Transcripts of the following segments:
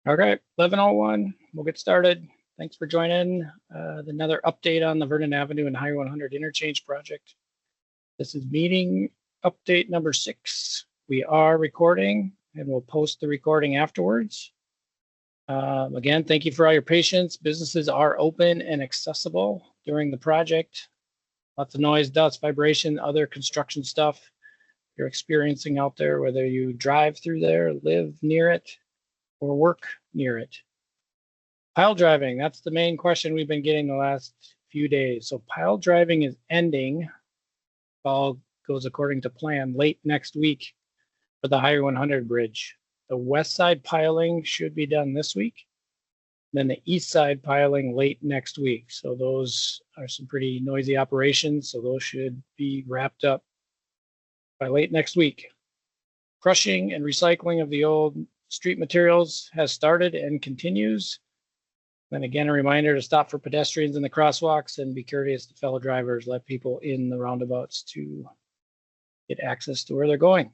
Okay, 11:01, we'll get started. Thanks for joining another update on the Vernon Avenue and Highway 100 interchange project. This is meeting update number 6. We are recording and we'll post the recording afterwards. Again, thank you for all your patience. Businesses are open and accessible during the project. Lots of noise, dust, vibration, other construction stuff you're experiencing out there, whether you drive through there, live near it, or work near it. Pile driving, that's the main question we've been getting the last few days. So pile driving is ending, if all goes according to plan, late next week for the Highway 100 bridge. The west side piling should be done this week, then the east side piling late next week. So those are some pretty noisy operations, so those should be wrapped up by late next week. Crushing and recycling of the old street materials has started and continues. Then again, a reminder to stop for pedestrians in the crosswalks and be courteous to fellow drivers. Let people in the roundabouts to get access to where they're going.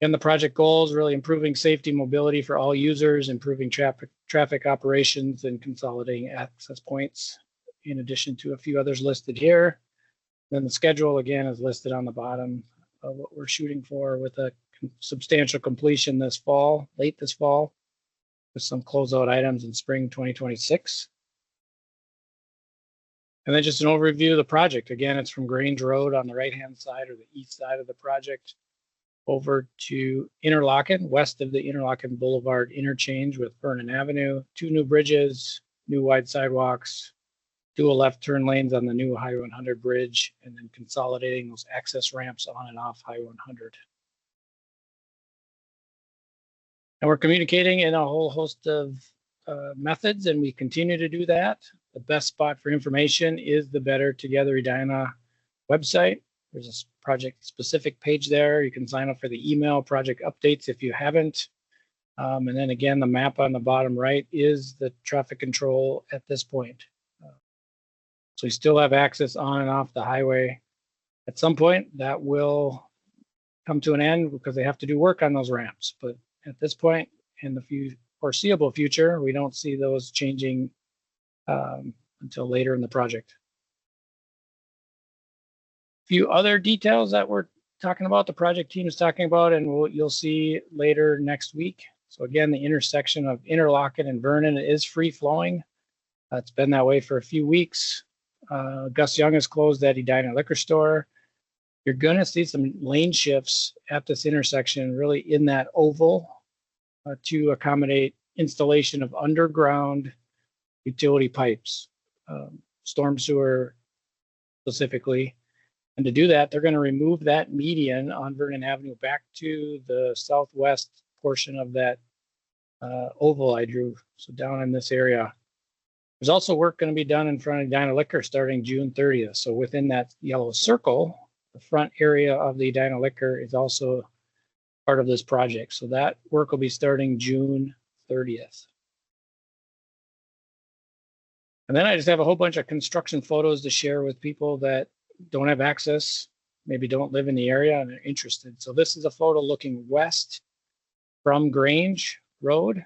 And the project goals, really improving safety, mobility for all users, improving traffic operations, and consolidating access points, in addition to a few others listed here. Then the schedule, again, is listed on the bottom of what we're shooting for, with a substantial completion this fall, late this fall, with some closeout items in spring 2026. And then just an overview of the project. Again, it's from Grange Road on the right-hand side or the east side of the project over to Interlochen, west of the Interlochen Boulevard interchange with Vernon Avenue, 2 new bridges, new wide sidewalks, dual left turn lanes on the new Highway 100 bridge, and then consolidating those access ramps on and off Highway 100. And we're communicating in a whole host of methods, and we continue to do that. The best spot for information is the Better Together Edina website. There's a project-specific page there. You can sign up for the email project updates if you haven't. And then again, the map on the bottom right is the traffic control at this point. So you still have access on and off the highway. At some point, that will come to an end because they have to do work on those ramps. But at this point, in the foreseeable future, we don't see those changing until later in the project. A few other details that we're talking about, the project team is talking about, and you'll see later next week. So again, the intersection of Interlochen and Vernon is free flowing. It's been that way for a few weeks. Gus Young has closed that Edina liquor store. You're going to see some lane shifts at this intersection, really in that oval, to accommodate installation of underground utility pipes, storm sewer specifically. And to do that, they're going to remove that median on Vernon Avenue back to the southwest portion of that oval I drew, so down in this area. There's also work going to be done in front of Edina Liquor starting June 30th. So within that yellow circle, the front area of the Edina Liquor is also part of this project. So that work will be starting June 30th. And then I just have a whole bunch of construction photos to share with people that don't have access, maybe don't live in the area and are interested. So this is a photo looking west from Grange Road,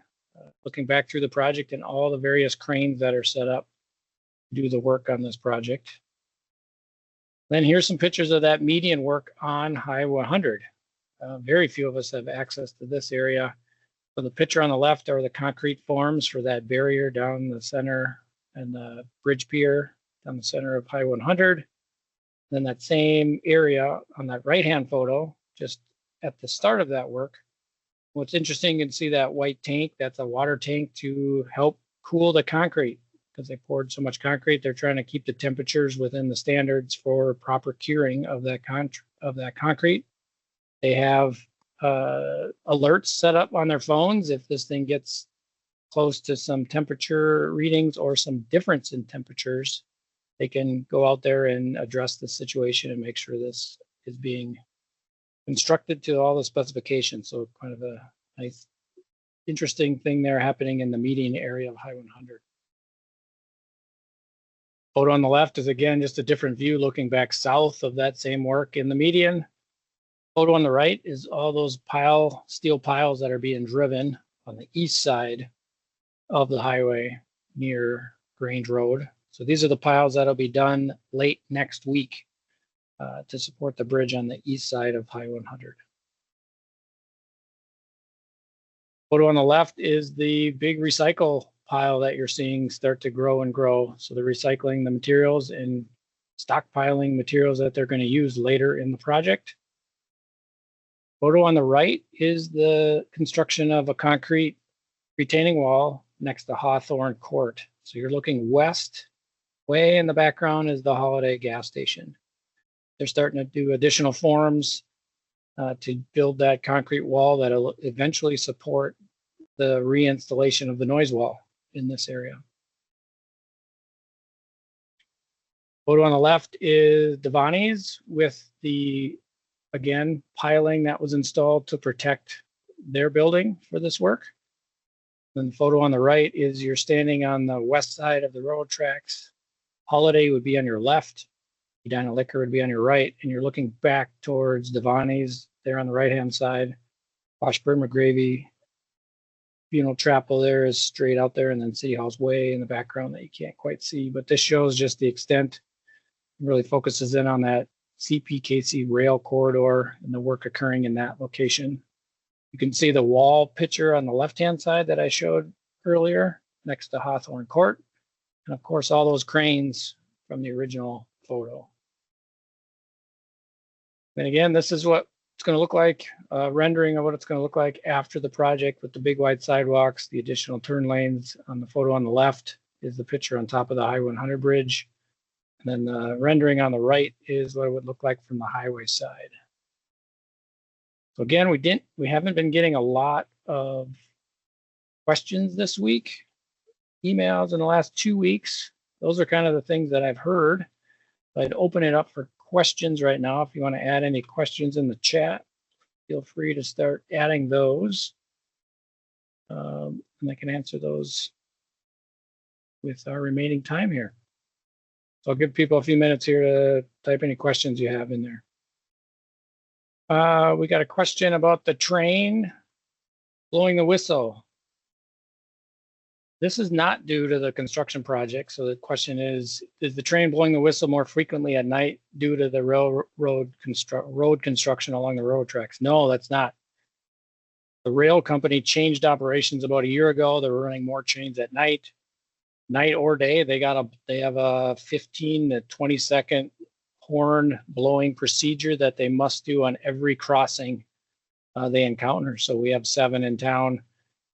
looking back through the project and all the various cranes that are set up to do the work on this project. Then here's some pictures of that median work on Highway 100. Very few of us have access to this area. So the picture on the left are the concrete forms for that barrier down the center and the bridge pier down the center of Highway 100. Then that same area on that right-hand photo, just at the start of that work. What's interesting, you can see that white tank. That's a water tank to help cool the concrete because they poured so much concrete. They're trying to keep the temperatures within the standards for proper curing of that concrete. They have alerts set up on their phones if this thing gets close to some temperature readings or some difference in temperatures. They can go out there and address the situation and make sure this is being constructed to all the specifications. So kind of a nice, interesting thing there happening in the median area of Highway 100. Photo on the left is again just a different view looking back south of that same work in the median. Photo on the right is all those steel piles that are being driven on the east side of the highway near Grange Road. So these are the piles that'll be done late next week to support the bridge on the east side of Highway 100. Photo on the left is the big recycle pile that you're seeing start to grow and grow. So they're recycling the materials and stockpiling materials that they're going to use later in the project. Photo on the right is the construction of a concrete retaining wall next to Hawthorne Court. So you're looking west. Way in the background is the Holiday gas station. They're starting to do additional forms to build that concrete wall that'll eventually support the reinstallation of the noise wall in this area. Photo on the left is Devani's with the, again, piling that was installed to protect their building for this work. Then the photo on the right is you're standing on the west side of the railroad tracks. Holiday would be on your left. Edina Liquor would be on your right, and you're looking back towards Devani's there on the right-hand side. Washburn McGravy Funeral Chapel there is straight out there, and then City Hall's way in the background that you can't quite see. But this shows just the extent, really focuses in on that CPKC rail corridor and the work occurring in that location. You can see the wall picture on the left-hand side that I showed earlier next to Hawthorne Court. And of course, all those cranes from the original photo. And again, this is what it's going to look like, rendering of what it's going to look like after the project with the big wide sidewalks, the additional turn lanes. On the photo on the left is the picture on top of the Highway 100 bridge. And then the rendering on the right is what it would look like from the highway side. So again, we haven't been getting a lot of questions this week, emails in the last 2 weeks. Those are kind of the things that I've heard. I'd open it up for questions right now. If you want to add any questions in the chat, feel free to start adding those. And I can answer those with our remaining time here. So I'll give people a few minutes here to type any questions you have in there. We got a question about the train blowing the whistle. This is not due to the construction project. So the question is the train blowing the whistle more frequently at night due to the road construction along the railroad tracks? No, that's not. The rail company changed operations about a year ago. They were running more trains at night or day. They have a 15 to 20 second horn blowing procedure that they must do on every crossing they encounter. So we have 7 in town.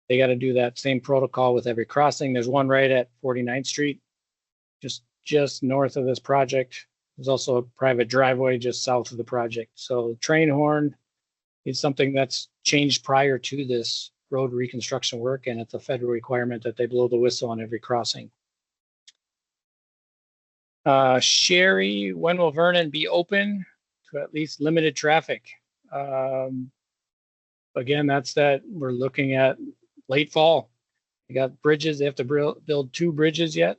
They got to do that same protocol with every crossing. There's one right at 49th Street, just north of this project. There's also a private driveway just south of the project. So train horn is something that's changed prior to this road reconstruction work, and it's a federal requirement that they blow the whistle on every crossing. Sherry, when will Vernon be open to at least limited traffic? Again, that's that we're looking at late fall. They got bridges. They have to build 2 bridges yet.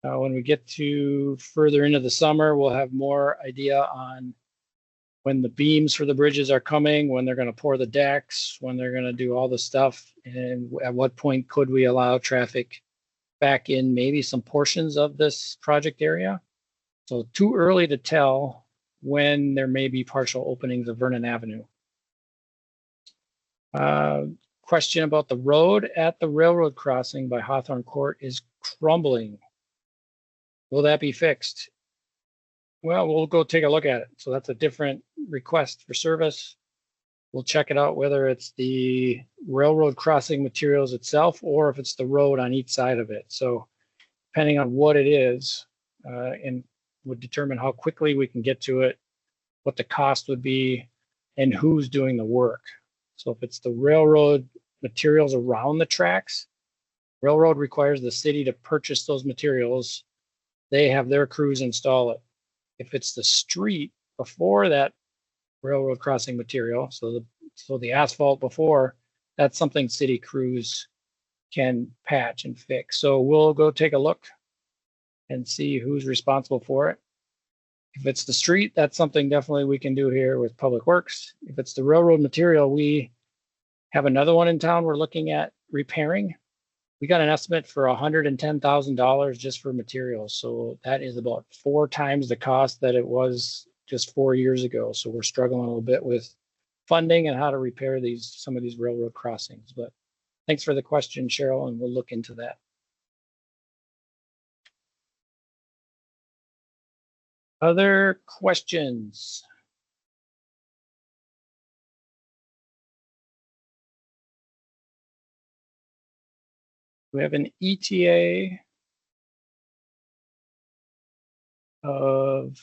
When we get to further into the summer, we'll have more idea on when the beams for the bridges are coming, when they're going to pour the decks, when they're going to do all the stuff, and at what point could we allow traffic back in maybe some portions of this project area. So too early to tell when there may be partial openings of Vernon Avenue. Question about the road at the railroad crossing by Hawthorne Court is crumbling. Will that be fixed? Well, we'll go take a look at it. So that's a different request for service. We'll check it out, whether it's the railroad crossing materials itself or if it's the road on each side of it. So depending on what it is, and would determine how quickly we can get to it, what the cost would be, and who's doing the work. So if it's the railroad materials around the tracks, railroad requires the city to purchase those materials. They have their crews install it. If it's the street before that railroad crossing material, so the asphalt before, that's something city crews can patch and fix. So we'll go take a look and see who's responsible for it. If it's the street, that's something definitely we can do here with Public Works. If it's the railroad material, we Have another one in town we're looking at repairing. We got an estimate for $110,000 just for materials. So that is about 4 times the cost that it was just 4 years ago. So we're struggling a little bit with funding and how to repair some of these railroad crossings. But thanks for the question, Cheryl, and we'll look into that. Other questions? We have an ETA of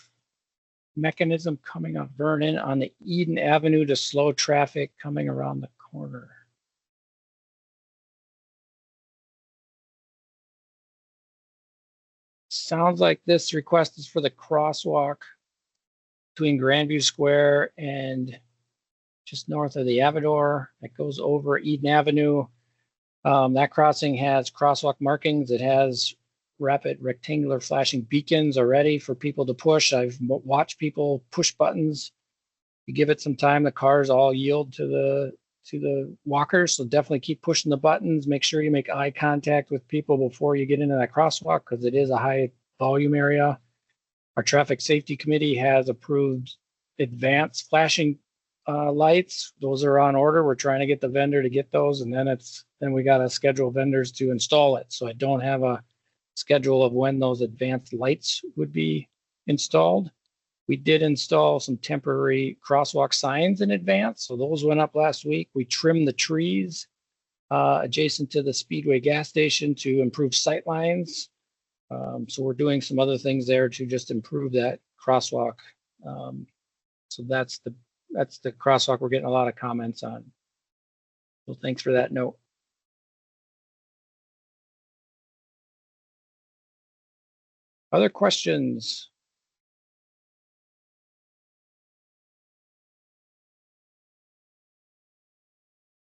mechanism coming off Vernon on the Eden Avenue to slow traffic coming around the corner. Sounds like this request is for the crosswalk between Grandview Square and just north of the Avador that goes over Eden Avenue. That crossing has crosswalk markings. It has rapid rectangular flashing beacons already for people to push. I've watched people push buttons. You give it some time, the cars all yield to the walkers. So definitely keep pushing the buttons. Make sure you make eye contact with people before you get into that crosswalk because it is a high volume area. Our traffic safety committee has approved advanced flashing lights. Those are on order. We're trying to get the vendor to get those, and then we got to schedule vendors to install it. So I don't have a schedule of when those advanced lights would be installed. We did install some temporary crosswalk signs in advance. So those went up last week. We trimmed the trees adjacent to the Speedway gas station to improve sight lines. So we're doing some other things there to just improve that crosswalk. So that's the crosswalk we're getting a lot of comments on. So thanks for that note. Other questions?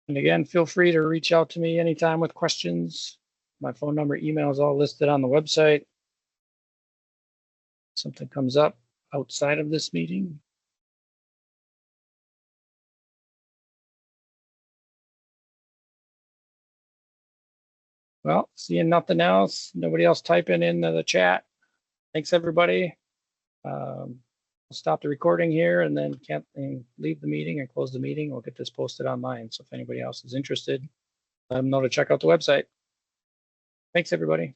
And again, feel free to reach out to me anytime with questions. My phone number, email is all listed on the website. Something comes up outside of this meeting. Well, seeing nothing else, nobody else typing in the chat. Thanks, everybody. I'll stop the recording here and then leave the meeting and close the meeting. We'll get this posted online. So if anybody else is interested, let them know to check out the website. Thanks, everybody.